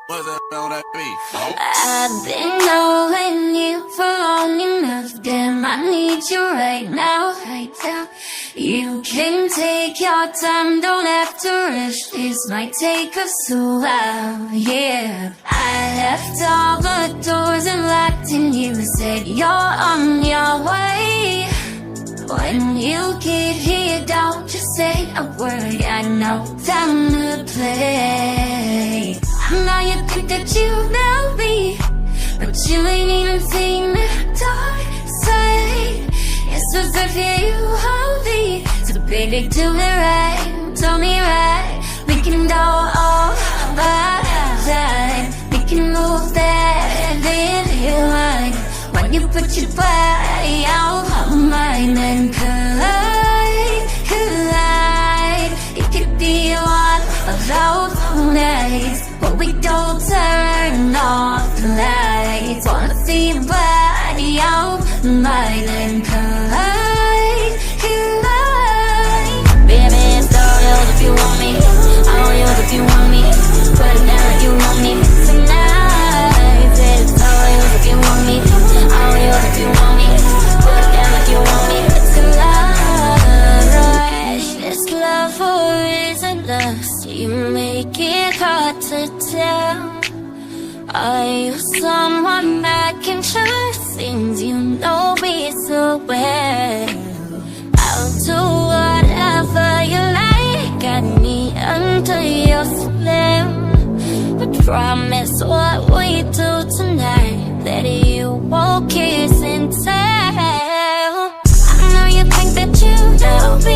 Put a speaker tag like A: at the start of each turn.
A: What's that on that beat?
B: I've been knowing you for long enough. Damn, I need you right now, right now. You can take your time, don't have to rush. This might take us a while, yeah. I left all the doors unlocked and you said you're on your way. When you get here, don't just say a word. I know time to play. I know you think that you know me, but you ain't even seen the dark side. It's as if you hold me, so baby do it right, do me right. We can go all by time, we can move that video line. When you put your body out on mine and collide, collide. It could be one of those nights where we don't turn off the lights. Wanna see your body out on mine and collide, collide. Baby, it's all yours if you want me, all yours if you want me. Put it down if you want me tonight. It's all yours if you want me, all yours if you want me. Put it down if you want me. It's a love rush. This love or is it lust? You make it hard to tell. Are you someone I can trust? Since you know me so well, I'll do whatever you like. Got me under your spell. But promise what we do tonight, that you won't kiss and tell. I know you think that you know me,